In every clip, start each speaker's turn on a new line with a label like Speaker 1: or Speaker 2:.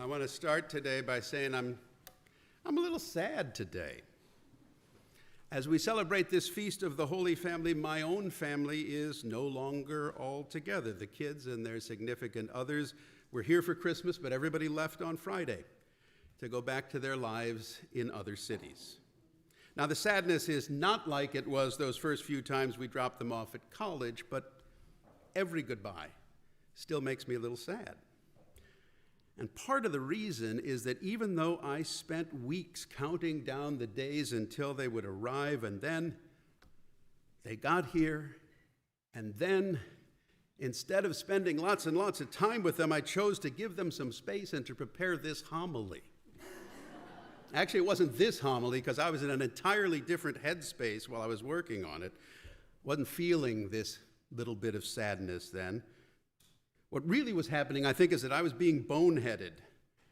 Speaker 1: I want to start today by saying I'm a little sad today. As we celebrate this feast of the Holy Family, my own family is no longer all together. The kids and their significant others were here for Christmas, but everybody left on Friday to go back to their lives in other cities. Now, the sadness is not like it was those first few times we dropped them off at college, but every goodbye still makes me a little sad. And part of the reason is that even though I spent weeks counting down the days until they would arrive, and then they got here, and then instead of spending lots and lots of time with them, I chose to give them some space and to prepare this homily. Actually, it wasn't this homily because I was in an entirely different headspace while I was working on it. Wasn't feeling this little bit of sadness then. What really was happening, I think, is that I was being boneheaded,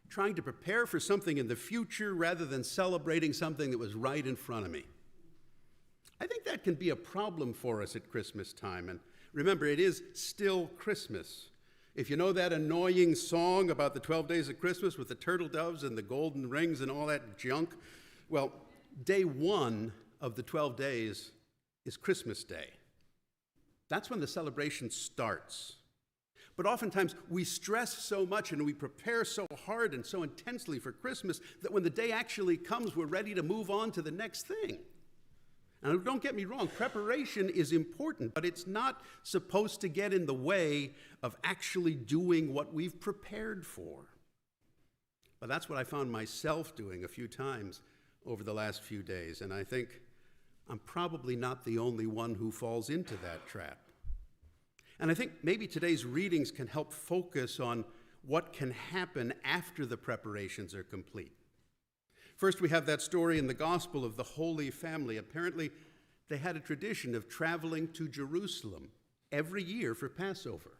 Speaker 1: trying to prepare for something in the future rather than celebrating something that was right in front of me. I think that can be a problem for us at Christmas time. And remember, it is still Christmas. If you know that annoying song about the 12 days of Christmas with the turtle doves and the golden rings and all that junk, well, day one of the 12 days is Christmas Day. That's when the celebration starts. But oftentimes we stress so much and we prepare so hard and so intensely for Christmas that when the day actually comes, we're ready to move on to the next thing. And don't get me wrong, preparation is important, but it's not supposed to get in the way of actually doing what we've prepared for. But that's what I found myself doing a few times over the last few days, and I think I'm probably not the only one who falls into that trap. And I think maybe today's readings can help focus on what can happen after the preparations are complete. First, we have that story in the Gospel of the Holy Family. Apparently, they had a tradition of traveling to Jerusalem every year for Passover.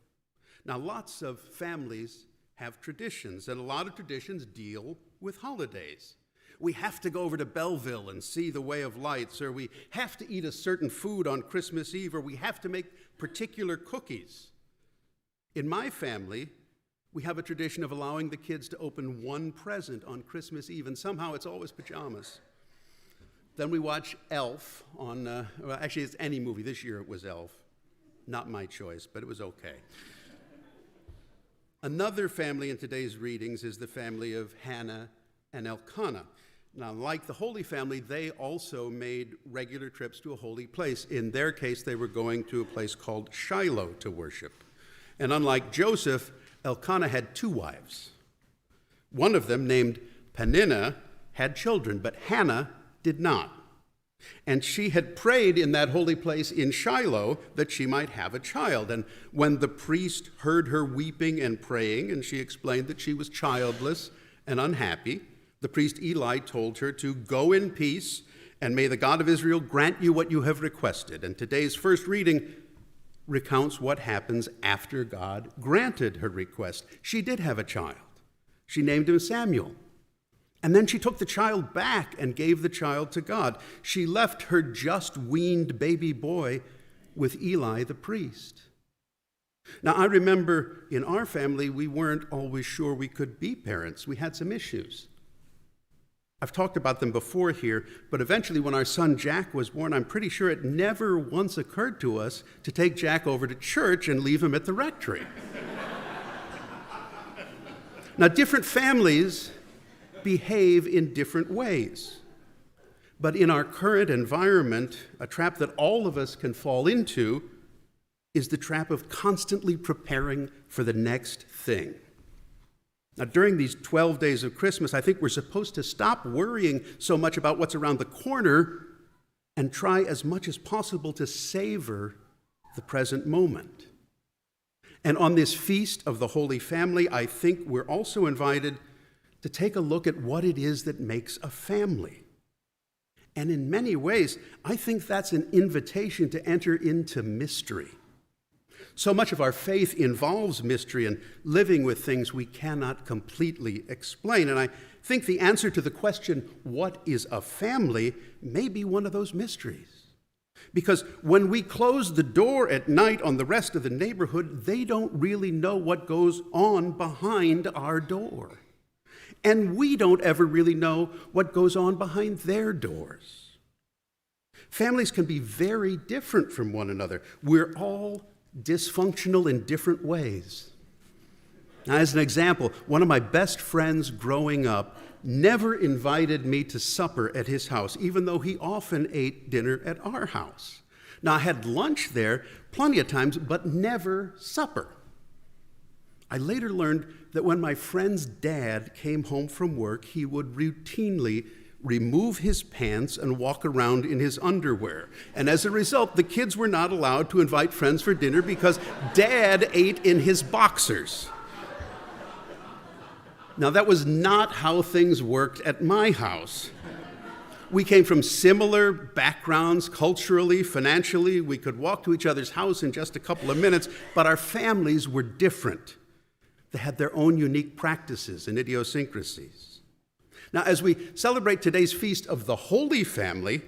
Speaker 1: Now, lots of families have traditions, and a lot of traditions deal with holidays. We have to go over to Belleville and see the Way of Lights, or we have to eat a certain food on Christmas Eve, or we have to make particular cookies. In my family, we have a tradition of allowing the kids to open one present on Christmas Eve, and somehow it's always pajamas. Then we watch Elf on, well, actually it's any movie. This year it was Elf. Not my choice, but it was okay. Another family in today's readings is the family of Hannah and Elkanah. Now, like the Holy Family, they also made regular trips to a holy place. In their case, they were going to a place called Shiloh to worship. And unlike Joseph, Elkanah had two wives. One of them, named Peninnah, had children, but Hannah did not. And she had prayed in that holy place in Shiloh that she might have a child. And when the priest heard her weeping and praying, and she explained that she was childless and unhappy, the priest Eli told her to go in peace, and may the God of Israel grant you what you have requested. And today's first reading recounts what happens after God granted her request. She did have a child. She named him Samuel. And then she took the child back and gave the child to God. She left her just weaned baby boy with Eli the priest. Now, I remember in our family, we weren't always sure we could be parents. We had some issues. I've talked about them before here, but eventually when our son Jack was born, I'm pretty sure it never once occurred to us to take Jack over to church and leave him at the rectory. Now, different families behave in different ways. But in our current environment, a trap that all of us can fall into is the trap of constantly preparing for the next thing. Now, during these 12 days of Christmas, I think we're supposed to stop worrying so much about what's around the corner and try as much as possible to savor the present moment. And on this feast of the Holy Family, I think we're also invited to take a look at what it is that makes a family. And in many ways, I think that's an invitation to enter into mystery. So much of our faith involves mystery and living with things we cannot completely explain. And I think the answer to the question, what is a family, may be one of those mysteries. Because when we close the door at night on the rest of the neighborhood, they don't really know what goes on behind our door. And we don't ever really know what goes on behind their doors. Families can be very different from one another. We're all dysfunctional in different ways. Now, as an example, one of my best friends growing up never invited me to supper at his house, even though he often ate dinner at our house. Now, I had lunch there plenty of times, but never supper. I later learned that when my friend's dad came home from work, he would routinely remove his pants and walk around in his underwear. And as a result, the kids were not allowed to invite friends for dinner because Dad ate in his boxers. Now, that was not how things worked at my house. We came from similar backgrounds culturally, financially. We could walk to each other's house in just a couple of minutes, but our families were different. They had their own unique practices and idiosyncrasies. Now, as we celebrate today's feast of the Holy Family,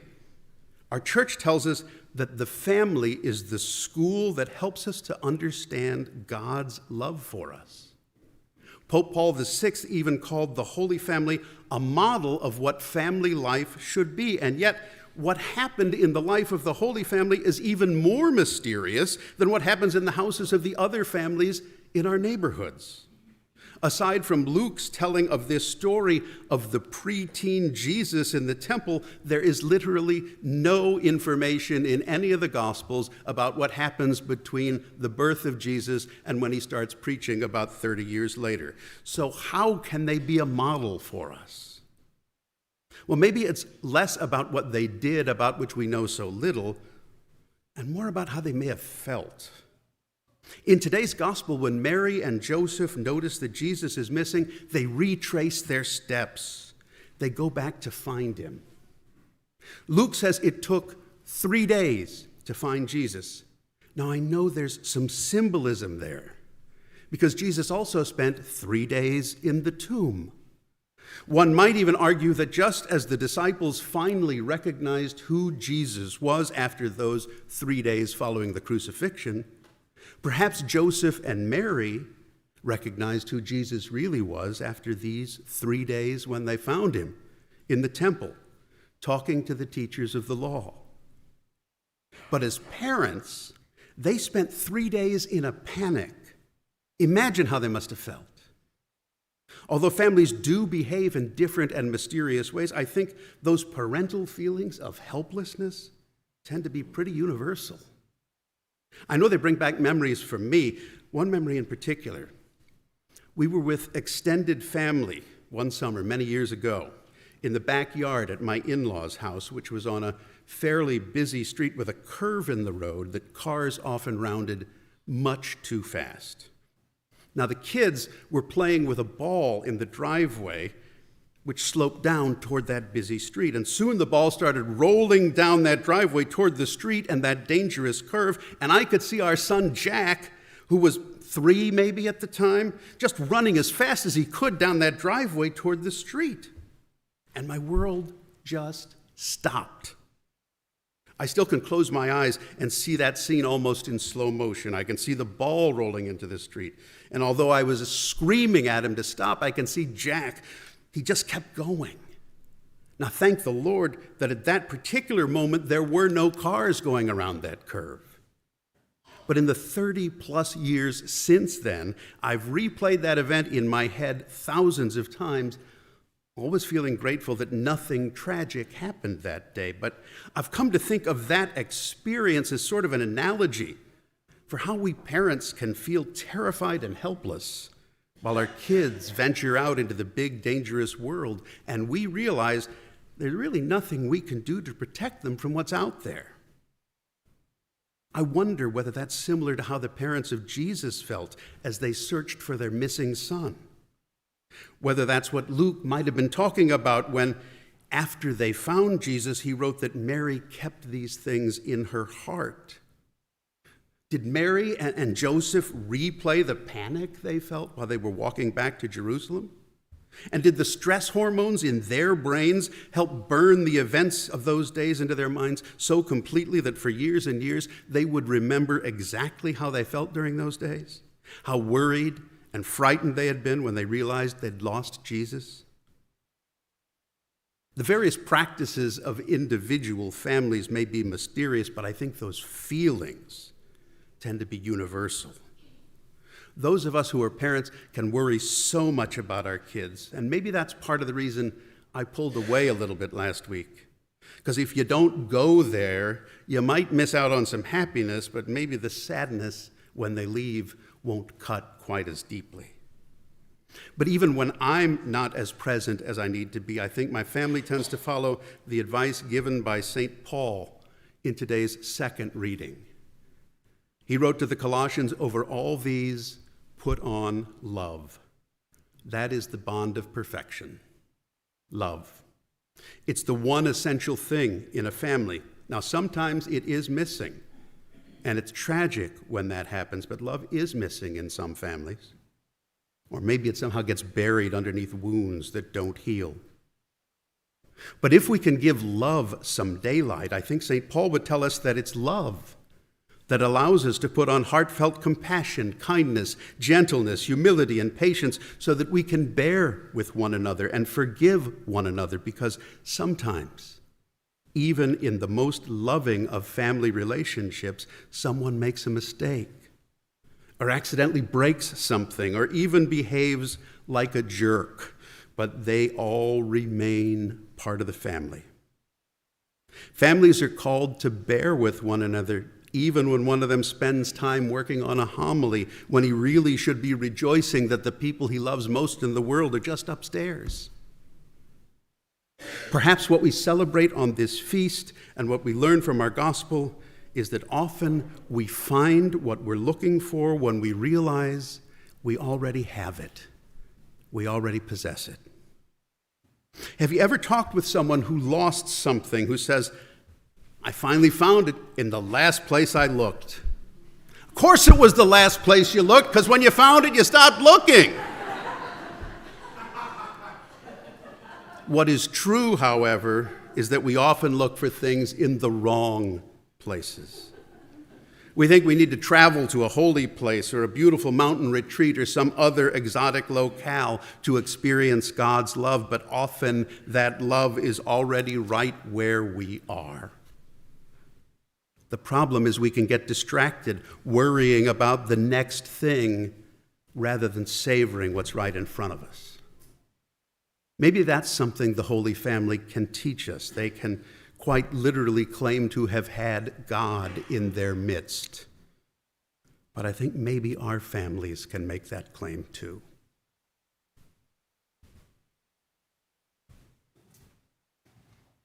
Speaker 1: our church tells us that the family is the school that helps us to understand God's love for us. Pope Paul VI even called the Holy Family a model of what family life should be. And yet, what happened in the life of the Holy Family is even more mysterious than what happens in the houses of the other families in our neighborhoods. Aside from Luke's telling of this story of the preteen Jesus in the temple, there is literally no information in any of the Gospels about what happens between the birth of Jesus and when he starts preaching about 30 years later. So how can they be a model for us? Well, maybe it's less about what they did, about which we know so little, and more about how they may have felt. In today's gospel, when Mary and Joseph notice that Jesus is missing, they retrace their steps. They go back to find him. Luke says it took 3 days to find Jesus. Now, I know there's some symbolism there, because Jesus also spent 3 days in the tomb. One might even argue that just as the disciples finally recognized who Jesus was after those 3 days following the crucifixion, perhaps Joseph and Mary recognized who Jesus really was after these 3 days when they found him in the temple, talking to the teachers of the law. But as parents, they spent 3 days in a panic. Imagine how they must have felt. Although families do behave in different and mysterious ways, I think those parental feelings of helplessness tend to be pretty universal. I know they bring back memories for me. One memory in particular. We were with extended family one summer many years ago in the backyard at my in-laws' house, which was on a fairly busy street with a curve in the road that cars often rounded much too fast. Now, the kids were playing with a ball in the driveway, which sloped down toward that busy street. And soon the ball started rolling down that driveway toward the street and that dangerous curve. And I could see our son Jack, who was 3 maybe at the time, just running as fast as he could down that driveway toward the street. And my world just stopped. I still can close my eyes and see that scene almost in slow motion. I can see the ball rolling into the street. And although I was screaming at him to stop, I can see Jack. He just kept going. Now, thank the Lord that at that particular moment, there were no cars going around that curve. But in the 30-plus years since then, I've replayed that event in my head thousands of times, always feeling grateful that nothing tragic happened that day. But I've come to think of that experience as sort of an analogy for how we parents can feel terrified and helpless while our kids venture out into the big, dangerous world, and we realize there's really nothing we can do to protect them from what's out there. I wonder whether that's similar to how the parents of Jesus felt as they searched for their missing son. Whether that's what Luke might have been talking about when, after they found Jesus, he wrote that Mary kept these things in her heart. Did Mary and Joseph replay the panic they felt while they were walking back to Jerusalem? And did the stress hormones in their brains help burn the events of those days into their minds so completely that for years and years they would remember exactly how they felt during those days? How worried and frightened they had been when they realized they'd lost Jesus? The various practices of individual families may be mysterious, but I think those feelings tend to be universal. Those of us who are parents can worry so much about our kids, and maybe that's part of the reason I pulled away a little bit last week. Because if you don't go there, you might miss out on some happiness, but maybe the sadness when they leave won't cut quite as deeply. But even when I'm not as present as I need to be, I think my family tends to follow the advice given by St. Paul in today's second reading. He wrote to the Colossians, "Over all these, put on love. That is the bond of perfection." Love. It's the one essential thing in a family. Now, sometimes it is missing, and it's tragic when that happens, but love is missing in some families. Or maybe it somehow gets buried underneath wounds that don't heal. But if we can give love some daylight, I think St. Paul would tell us that it's love that allows us to put on heartfelt compassion, kindness, gentleness, humility, and patience so that we can bear with one another and forgive one another, because sometimes, even in the most loving of family relationships, someone makes a mistake or accidentally breaks something or even behaves like a jerk, but they all remain part of the family. Families are called to bear with one another, even when one of them spends time working on a homily, when he really should be rejoicing that the people he loves most in the world are just upstairs. Perhaps what we celebrate on this feast and what we learn from our gospel is that often we find what we're looking for when we realize we already have it. We already possess it. Have you ever talked with someone who lost something, who says, "I finally found it in the last place I looked"? Of course it was the last place you looked, because when you found it, you stopped looking. What is true, however, is that we often look for things in the wrong places. We think we need to travel to a holy place or a beautiful mountain retreat or some other exotic locale to experience God's love, but often that love is already right where we are. The problem is we can get distracted worrying about the next thing rather than savoring what's right in front of us. Maybe that's something the Holy Family can teach us. They can quite literally claim to have had God in their midst. But I think maybe our families can make that claim too.